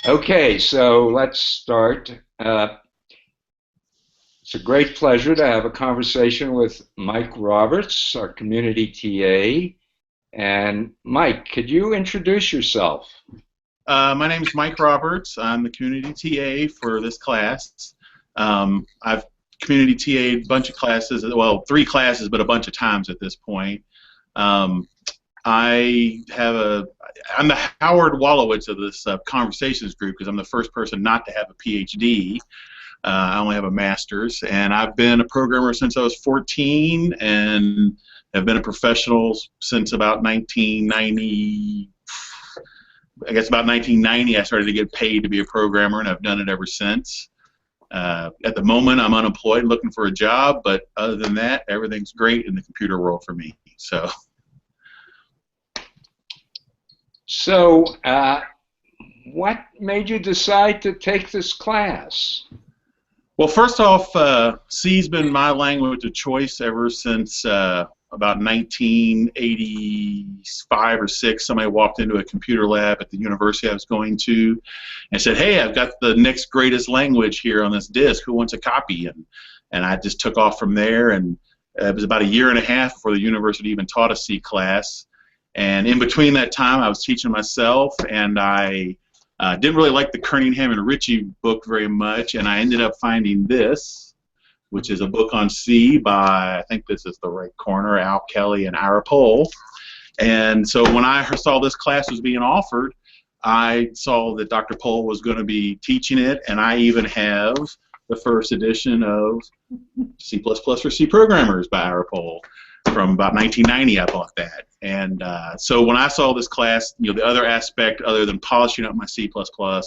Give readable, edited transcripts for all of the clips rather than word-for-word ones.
Okay, so let's start. It's a great pleasure to have a conversation with Mike Roberts, our community TA. And Mike, could you introduce yourself? My name is Mike Roberts. I'm the community TA for this class. I've community TA'd a bunch of classes, well, 3 classes, but a bunch of times at this point. Um, I have I'm the Howard Wolowitz of this conversations group because I'm the first person not to have a PhD. I only have a master's, and I've been a programmer since I was 14 and have been a professional since about 1990. I guess about 1990, I started to get paid to be a programmer, and I've done it ever since. At the moment, I'm unemployed, looking for a job, but other than that, everything's great in the computer world for me. So, what made you decide to take this class? Well, first off, C's been my language of choice ever since about 1985 or 6. Somebody walked into a computer lab at the university I was going to and said, "Hey, I've got the next greatest language here on this disk. Who wants a copy?" And I just took off from there, and it was about a year and a half before the university even taught a C class. And in between that time, I was teaching myself, and I didn't really like the Cunningham and Ritchie book very much, and I ended up finding this, which is a book on C by, I think this is the right corner, Al Kelly and Ira Pohl. And so when I saw this class was being offered, I saw that Dr. Pohl was going to be teaching it, and I even have the first edition of C++ for C Programmers by Ira Pohl. From about 1990, I bought that. And so when I saw this class, the other aspect other than polishing up my C++,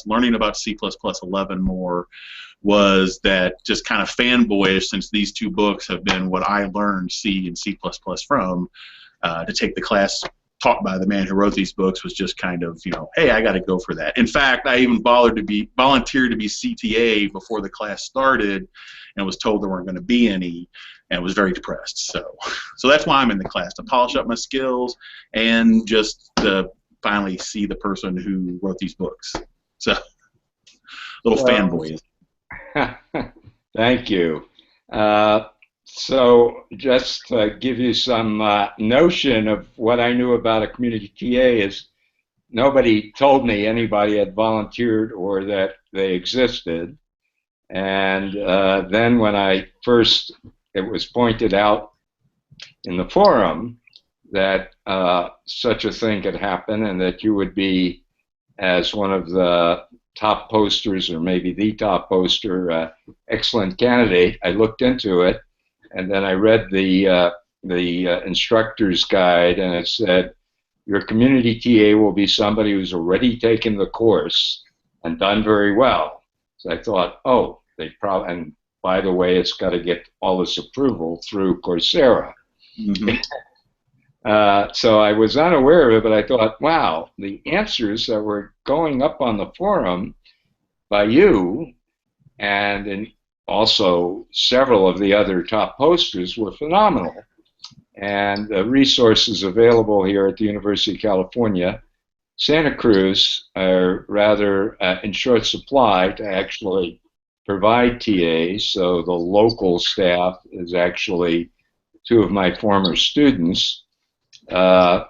learning about C++11 more, was that just kind of fanboyish, since these 2 books have been what I learned C and C++ from, to take the class taught by the man who wrote these books was just kind of, hey, I got to go for that. In fact, I even volunteered to be CTA before the class started and was told there weren't going to be any, and was very depressed. So that's why I'm in the class, to polish up my skills and just to finally see the person who wrote these books. So, little fanboy. Thank you. So just to give you some notion of what I knew about a community TA is nobody told me anybody had volunteered or that they existed. And then when it was pointed out in the forum that such a thing could happen and that you would be, as one of the top posters, or maybe the top poster, excellent candidate, I looked into it, and then I read the instructor's guide, and it said, your community TA will be somebody who's already taken the course and done very well. So I thought, oh, they probably, and by the way, it's got to get all this approval through Coursera. Mm-hmm. So I was unaware of it, but I thought, wow, the answers that were going up on the forum by you and also several of the other top posters were phenomenal. And the resources available here at the University of California, Santa Cruz, are rather in short supply to actually provide TAs. So the local staff is actually 2 of my former students. And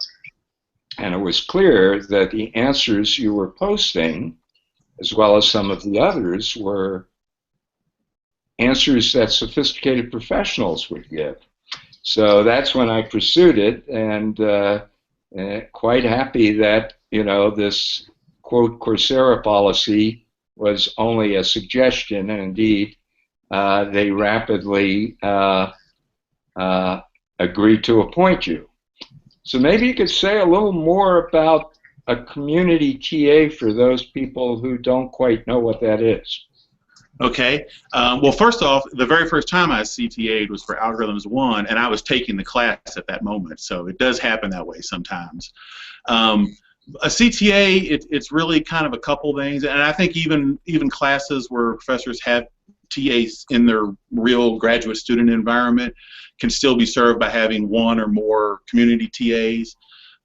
it was clear that the answers you were posting, as well as some of the others, were answers that sophisticated professionals would give. So that's when I pursued it, and quite happy that, this, quote, Coursera policy was only a suggestion, and indeed they rapidly agreed to appoint you. So maybe you could say a little more about a community TA for those people who don't quite know what that is. Okay. Well, first off, the very first time I CTA'd was for Algorithms 1, and I was taking the class at that moment, so it does happen that way sometimes. A CTA, it's really kind of a couple things, and I think even classes where professors have TAs in their real graduate student environment can still be served by having 1 or more community TAs.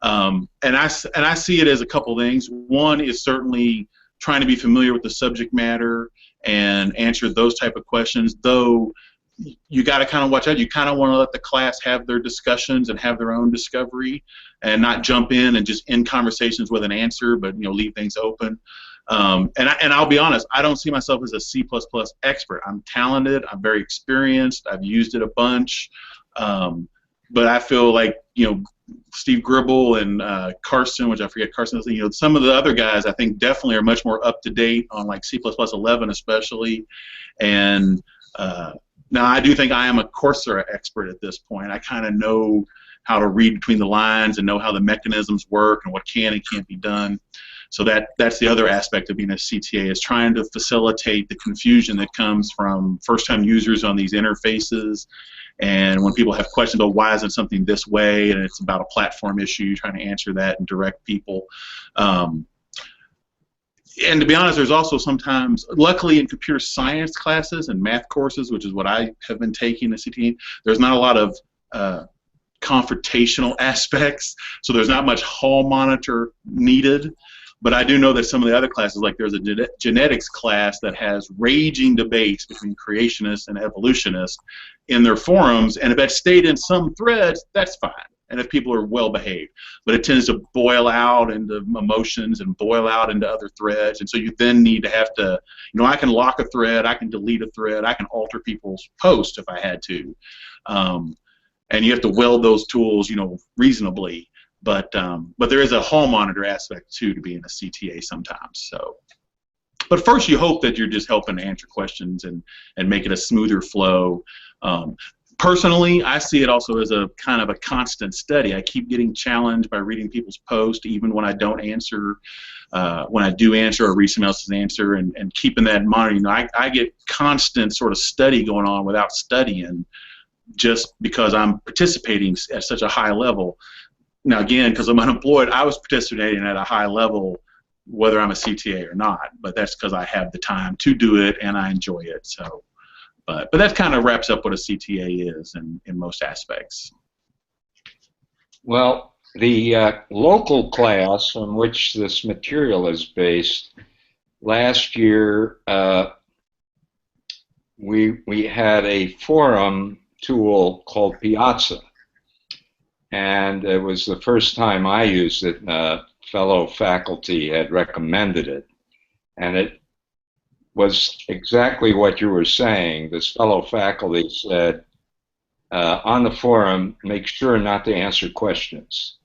And I see it as a couple things. One is certainly trying to be familiar with the subject matter and answer those type of questions, though you got to kind of watch out. You kind of want to let the class have their discussions and have their own discovery, and not jump in and just end conversations with an answer, but leave things open. And I'll be honest, I don't see myself as a C++ expert. I'm talented. I'm very experienced. I've used it a bunch. But I feel like, Steve Gribble and Carson, which I forget Carson, some of the other guys I think definitely are much more up to date on like C++ 11 especially. And now I do think I am a Coursera expert at this point. I kind of know how to read between the lines and know how the mechanisms work and what can and can't be done. So that's the other aspect of being a CTA, is trying to facilitate the confusion that comes from first-time users on these interfaces. And when people have questions about why isn't something this way, and it's about a platform issue, trying to answer that and direct people. And to be honest, there's also sometimes, luckily in computer science classes and math courses, which is what I have been taking at CTA, there's not a lot of confrontational aspects, so there's not much hall monitor needed. But I do know that some of the other classes, like there's a genetics class that has raging debates between creationists and evolutionists in their forums, and if that stayed in some threads, that's fine, and if people are well behaved. But it tends to boil out into emotions and boil out into other threads, and so you then need to have to, I can lock a thread, I can delete a thread, I can alter people's posts if I had to. And you have to weld those tools, reasonably. But there is a hall monitor aspect too to being a CTA sometimes. So, but first you hope that you're just helping to answer questions and make it a smoother flow. Personally, I see it also as a kind of a constant study. I keep getting challenged by reading people's posts, even when I don't answer. When I do answer or read someone else's answer, and keeping that in mind. I get constant sort of study going on without studying, just because I'm participating at such a high level. Now, again, because I'm unemployed, I was participating at a high level whether I'm a CTA or not, but that's because I have the time to do it and I enjoy it. So, but that kind of wraps up what a CTA is in most aspects. Well, the local class on which this material is based, last year we had a forum tool called Piazza. And it was the first time I used it. Fellow faculty had recommended it. And it was exactly what you were saying. This fellow faculty said, on the forum, make sure not to answer questions.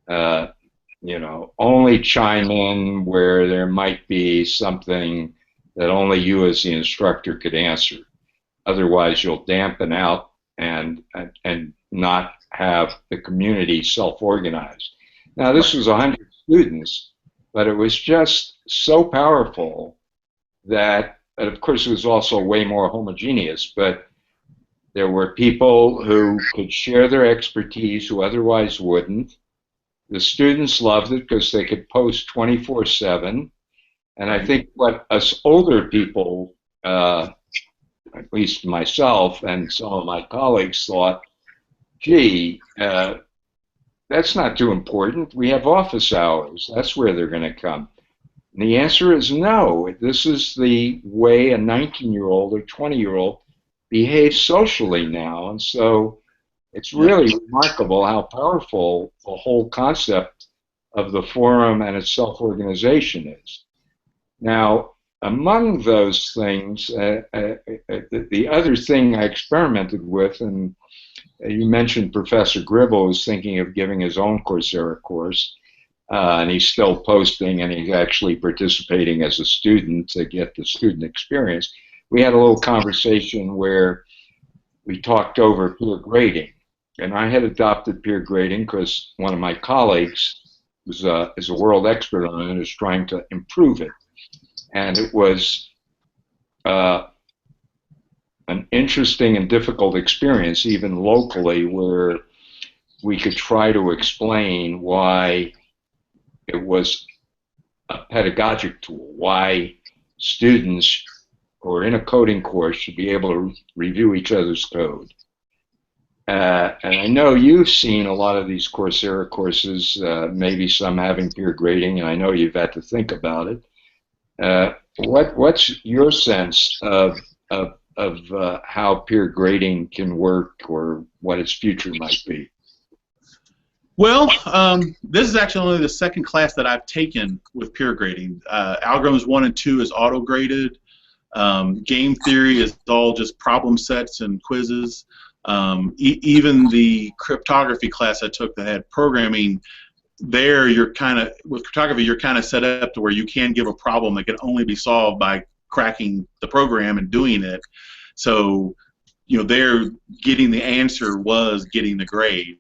Only chime in where there might be something that only you as the instructor could answer. Otherwise, you'll dampen out and not have the community self-organized. Now, this was 100 students, but it was just so powerful that, and of course, it was also way more homogeneous, but there were people who could share their expertise who otherwise wouldn't. The students loved it because they could post 24/7, and I think what us older people, at least myself and some of my colleagues, thought, gee, that's not too important. We have office hours. That's where they're going to come. And the answer is no. This is the way a 19-year-old or 20-year-old behaves socially now. And so it's really remarkable how powerful the whole concept of the forum and its self-organization is. Now, among those things, the other thing I experimented with, and you mentioned Professor Gribble was thinking of giving his own Coursera course, and he's still posting, and he's actually participating as a student to get the student experience. We had a little conversation where we talked over peer grading, and I had adopted peer grading because one of my colleagues is a world expert on it and is trying to improve it. And it was an interesting and difficult experience, even locally, where we could try to explain why it was a pedagogic tool, why students who are in a coding course should be able to review each other's code. And I know you've seen a lot of these Coursera courses, maybe some having peer grading, and I know you've had to think about it. What's your sense of how peer grading can work, or what its future might be? Well, this is actually only the second class that I've taken with peer grading. Algorithms 1 and 2 is auto-graded. Game theory is all just problem sets and quizzes. Even the cryptography class I took that had programming, there you're kind of, with cryptography, you're kind of set up to where you can give a problem that can only be solved by cracking the program and doing it. So, you know, there getting the answer was getting the grade.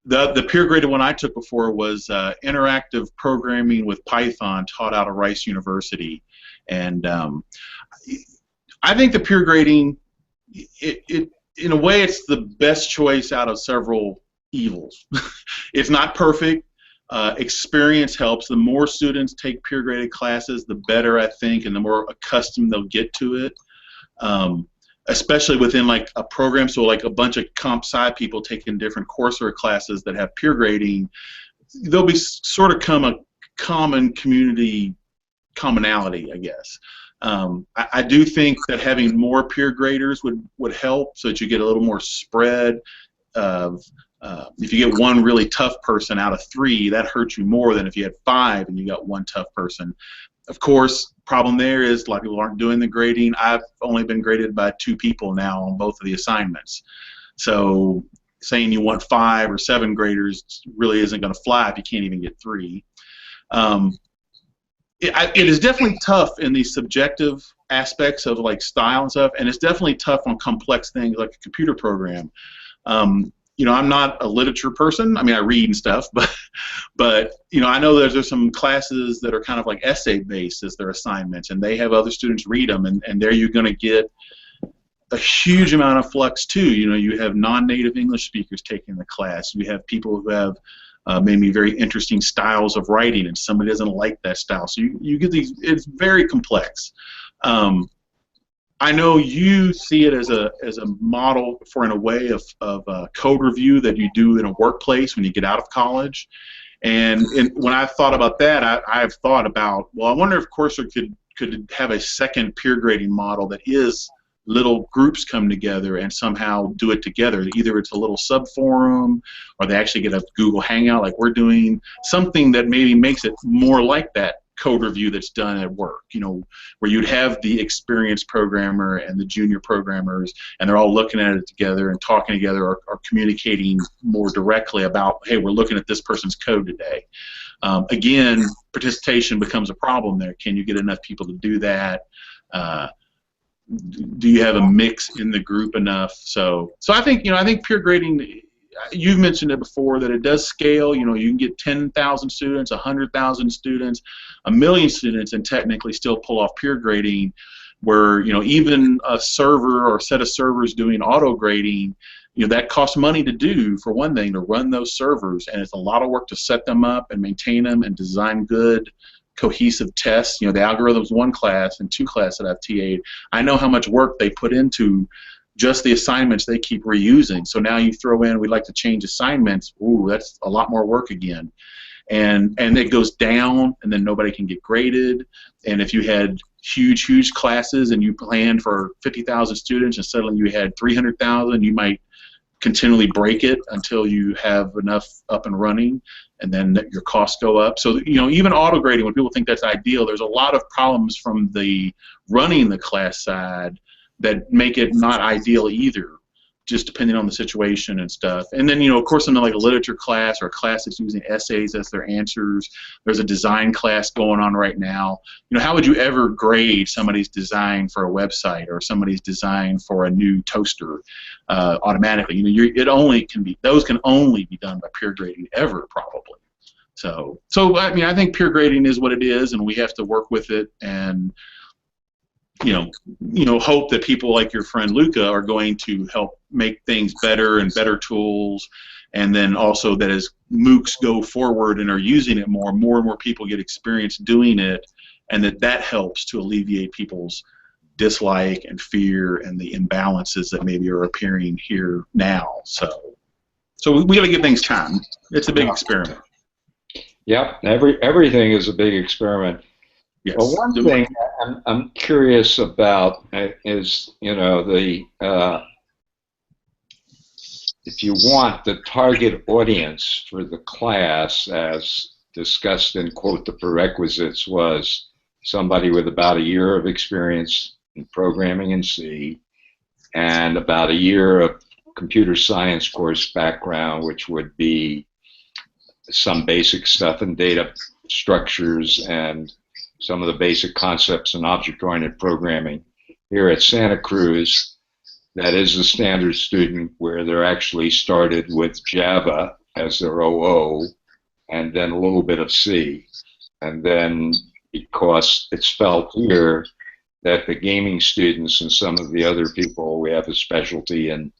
The peer graded one I took before was interactive programming with Python, taught out of Rice University, and I think the peer grading, in a way, it's the best choice out of several evils. It's not perfect. Experience helps. The more students take peer graded classes, the better, I think, and the more accustomed they'll get to it. Especially within like a program, so like a bunch of comp sci people taking different courseware classes that have peer grading, there'll be sort of come a common community commonality, I guess. I do think that having more peer graders would help, so that you get a little more spread of, if you get one really tough person out of 3, that hurts you more than if you had 5 and you got one tough person. Of course, problem there is a lot of people aren't doing the grading. I've only been graded by 2 people now on both of the assignments. So saying you want 5 or 7 graders really isn't going to fly if you can't even get 3. It is definitely tough in these subjective aspects of like style and stuff, and it's definitely tough on complex things like a computer program. You know, I'm not a literature person. I mean, I read and stuff, but you know, I know there's some classes that are kind of like essay-based as their assignments, and they have other students read them, and there you're going to get a huge amount of flux too. You know, you have non-native English speakers taking the class. You have people who have maybe very interesting styles of writing, and somebody doesn't like that style. So you get these. It's very complex. I know you see it as a model for, in a way, of code review that you do in a workplace when you get out of college. And when I've thought about that, I've thought about, well, I wonder if Coursera could have a second peer grading model that is little groups come together and somehow do it together. Either it's a little sub forum, or they actually get a Google Hangout like we're doing, something that maybe makes it more like that code review that's done at work, you know, where you'd have the experienced programmer and the junior programmers, and they're all looking at it together and talking together, or communicating more directly about, hey, we're looking at this person's code today. Again, participation becomes a problem there. Can you get enough people to do that? Do you have a mix in the group enough? So I think, you know, I think peer grading, you've mentioned it before, that it does scale. You know, you can get 10,000 students, 100,000 students, 1,000,000 students, and technically still pull off peer grading, where, you know, even a server or a set of servers doing auto grading, you know, that costs money to do, for one thing, to run those servers, and it's a lot of work to set them up and maintain them and design good cohesive tests. You know, the Algorithms 1 class and 2 class that I've TA'd, I know how much work they put into just the assignments they keep reusing. So now you throw in, we'd like to change assignments. Ooh, that's a lot more work again. And it goes down, and then nobody can get graded. And if you had huge classes and you planned for 50,000 students and suddenly you had 300,000, you might continually break it until you have enough up and running, and then your costs go up. So, you know, even auto grading, when people think that's ideal, there's a lot of problems from the running the class side that make it not ideal either, just depending on the situation and stuff. And then, you know, of course, in like a literature class or a class that's using essays as their answers, there's a design class going on right now. You know, how would you ever grade somebody's design for a website or somebody's design for a new toaster automatically? You know, it only can be, those can only be done by peer grading ever, probably. So I mean, I think peer grading is what it is, and we have to work with it, and you know, hope that people like your friend Luca are going to help make things better and better tools, and then also that as MOOCs go forward and are using it more and more people get experience doing it, and that helps to alleviate people's dislike and fear and the imbalances that maybe are appearing here now. So we got to give things time. It's a big experiment. Yep, everything is a big experiment. Well, Yes. one The, thing I'm curious about is, if you want the target audience for the class, as discussed in quote the prerequisites, was somebody with about a year of experience in programming in C and about a year of computer science course background, which would be some basic stuff in data structures and some of the basic concepts in object-oriented programming. Here at Santa Cruz, that is a standard student where they're actually started with Java as their OO and then a little bit of C. And then because it's felt here that the gaming students and some of the other people, we have a specialty in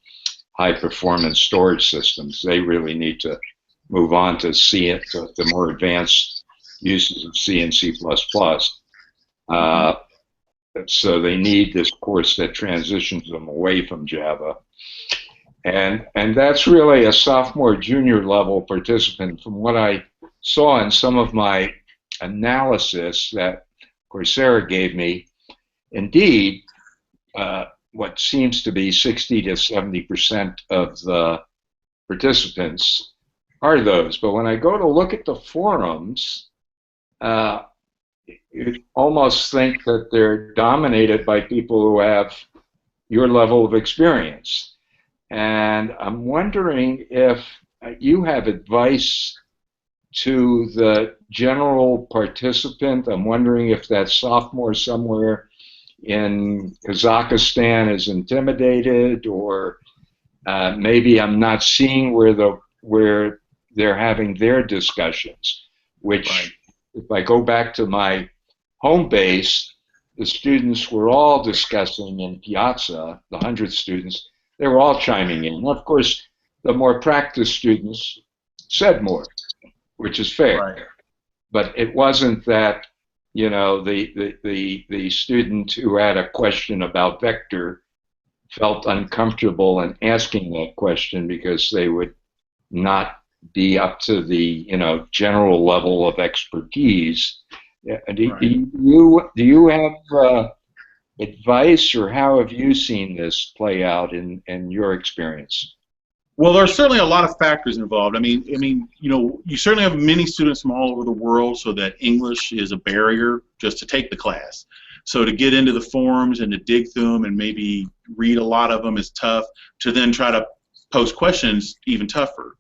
high performance storage systems, they really need to move on to C, to the more advanced uses of C and C++. Uh, so they need this course that transitions them away from Java. And that's really a sophomore, junior level participant. From what I saw in some of my analysis that Coursera gave me, indeed, what seems to be 60 to 70% of the participants are those. But when I go to look at the forums, you almost think that they're dominated by people who have your level of experience. And I'm wondering if you have advice to the general participant. I'm wondering if that sophomore somewhere in Kazakhstan is intimidated, or maybe I'm not seeing where they're having their discussions, which right. if I go back to my home base, the students were all discussing in Piazza, the 100 students, they were all chiming in. Of course, the more practiced students said more, which is fair. Right. But it wasn't that, the student who had a question about vector felt uncomfortable in asking that question because they would not be up to the general level of expertise. Do Right. you have advice, or how have you seen this play out in your experience? Well, there are certainly a lot of factors involved. You certainly have many students from all over the world, so that English is a barrier just to take the class. So to get into the forums and to dig through them and maybe read a lot of them is tough. To then try to pose questions, even tougher.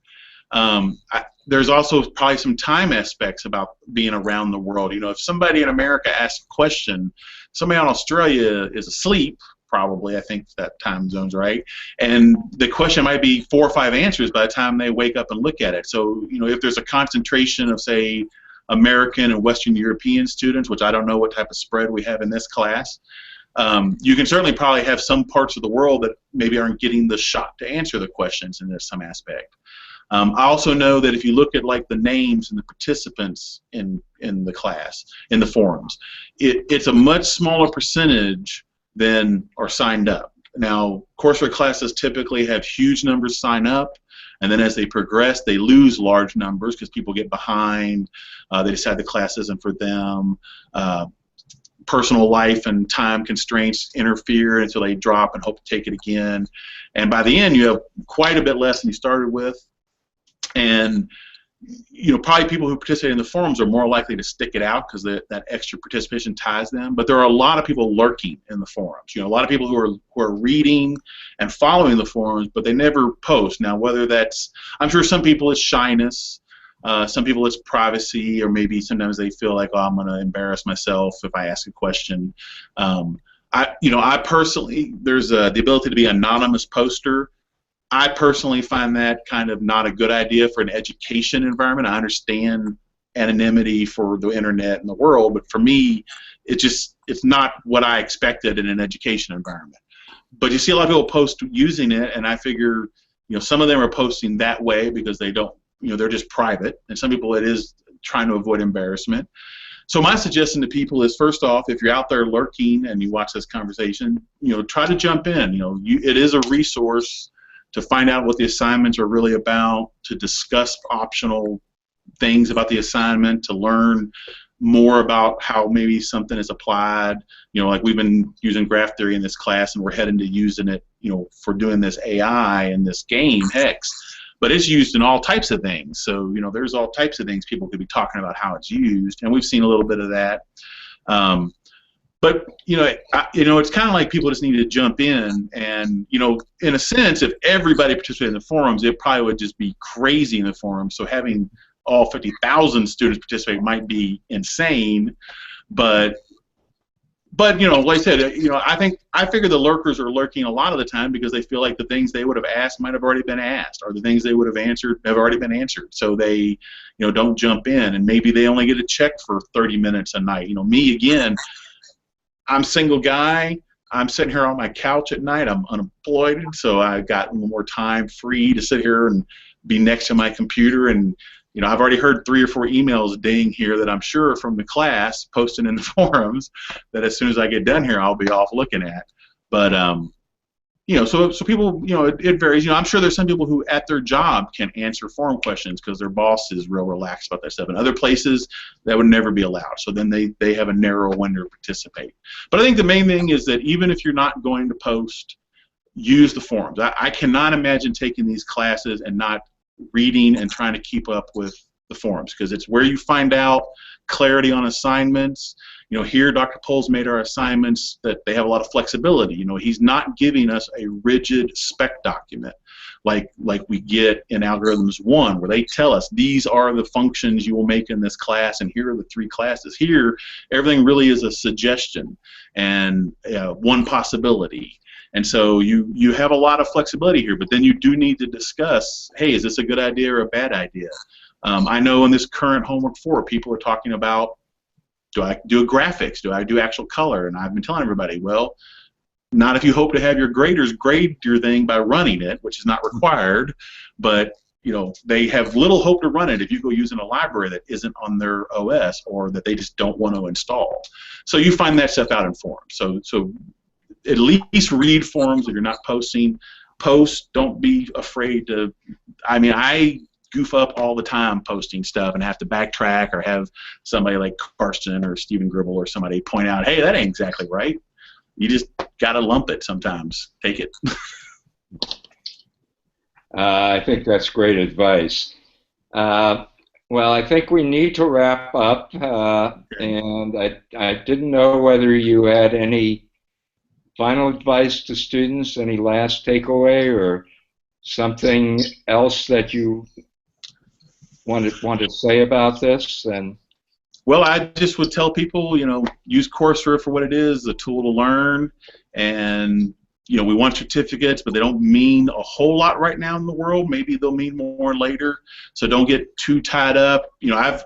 There's also probably some time aspects about being around the world. If somebody in America asks a question, somebody in Australia is asleep, probably, I think that time zone's right, and the question might be 4 or 5 answers by the time they wake up and look at it. So, if there's a concentration of, say, American and Western European students, which I don't know what type of spread we have in this class, you can certainly probably have some parts of the world that maybe aren't getting the shot to answer the questions, and there's some aspect. I also know that if you look at the names and the participants in the class, in the forums, it's a much smaller percentage than are signed up. Now, courseware classes typically have huge numbers sign up, and then as they progress, they lose large numbers because people get behind, they decide the class isn't for them, personal life and time constraints interfere until they drop and hope to take it again. And by the end, you have quite a bit less than you started with. And probably people who participate in the forums are more likely to stick it out because that extra participation ties them. But there are a lot of people lurking in the forums. A lot of people who are reading and following the forums, but they never post. Now, whether that's, I'm sure some people it's shyness, some people it's privacy, or maybe sometimes they feel like, oh, I'm going to embarrass myself if I ask a question. I personally, there's the ability to be an anonymous poster. I personally find that kind of not a good idea for an education environment. I understand anonymity for the internet and the world, but for me, it's not what I expected in an education environment. But you see a lot of people post using it, and I figure, some of them are posting that way because they don't, they're just private, and some people it is trying to avoid embarrassment. So my suggestion to people is, first off, if you're out there lurking and you watch this conversation, try to jump in. It is a resource to find out what the assignments are really about, to discuss optional things about the assignment, to learn more about how maybe something is applied. You know, like we've been using graph theory in this class, and we're heading to using it, you know, for doing this AI and this game Hex. But it's used in all types of things. So, you know, there's all types of things people could be talking about how it's used, and we've seen a little bit of that. But it's kind of like people just need to jump in, and in a sense, if everybody participated in the forums, it probably would just be crazy in the forums. So having all 50,000 students participate might be insane, but like I said, I figure the lurkers are lurking a lot of the time because they feel like the things they would have asked might have already been asked, or the things they would have answered have already been answered. So they, don't jump in, and maybe they only get a check for 30 minutes a night. Me again. I'm a single guy. I'm sitting here on my couch at night. I'm unemployed, so I got a little more time free to sit here and be next to my computer. And I've already heard 3 or 4 emails ding here that I'm sure from the class posting in the forums that as soon as I get done here, I'll be off looking at. But so people, it varies. I'm sure there's some people who at their job can answer forum questions because their boss is real relaxed about that stuff. In other places, that would never be allowed. So then they have a narrow window to participate. But I think the main thing is that even if you're not going to post, use the forums. I cannot imagine taking these classes and not reading and trying to keep up with the forums, because it's where you find out clarity on assignments. Here Dr. Poles made our assignments that they have a lot of flexibility. He's not giving us a rigid spec document like we get in Algorithms 1, where they tell us these are the functions you will make in this class, and here are the 3 classes. Here, everything really is a suggestion and one possibility. And so you have a lot of flexibility here, but then you do need to discuss, hey, is this a good idea or a bad idea? I know in this current homework 4, people are talking about, do I do graphics? Do I do actual color? And I've been telling everybody, well, not if you hope to have your graders grade your thing by running it, which is not required, but they have little hope to run it if you go using a library that isn't on their OS or that they just don't want to install. So you find that stuff out in forums. So at least read forums if you're not posting. Post, don't be afraid to, I goof up all the time posting stuff and have to backtrack or have somebody like Karsten or Stephen Gribble or somebody point out, hey, that ain't exactly right. You just got to lump it sometimes. Take it. I think that's great advice. Well, I think we need to wrap up, and I didn't know whether you had any final advice to students, any last takeaway, or something else that you want to say about this. And well, I just would tell people, use Coursera for what it is, a tool to learn, and we want certificates, but they don't mean a whole lot right now in the world. Maybe they'll mean more later. So don't get too tied up.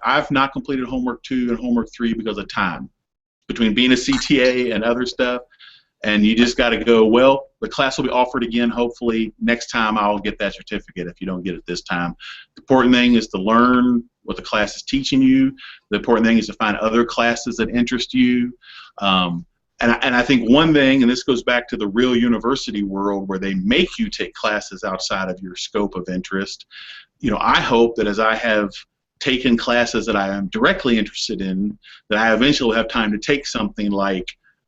I've not completed homework 2 and homework 3 because of time, between being a CTA and other stuff. And you just got to go, well, the class will be offered again. Hopefully next time I'll get that certificate if you don't get it this time. The important thing is to learn what the class is teaching you. The important thing is to find other classes that interest you. And I think one thing, and this goes back to the real university world where they make you take classes outside of your scope of interest, I hope that as I have taken classes that I am directly interested in, that I eventually will have time to take something like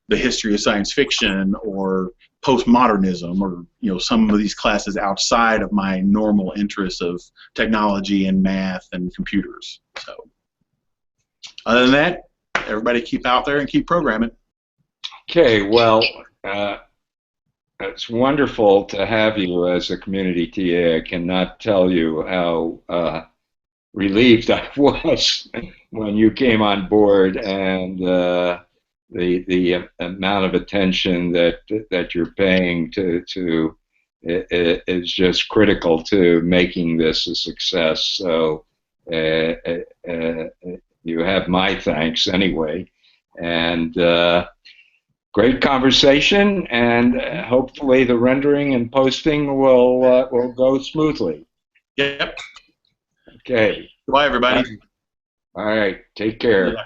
the history of science fiction or postmodernism, or some of these classes outside of my normal interests of technology and math and computers. So other than that, everybody keep out there and keep programming. Okay, well, it's wonderful to have you as a community TA. I cannot tell you how relieved I was when you came on board, and the amount of attention that you're paying to is just critical to making this a success. So you have my thanks anyway, and great conversation, and hopefully the rendering and posting will go smoothly. Yep. Okay. Bye, everybody. All right. Take care. Yeah.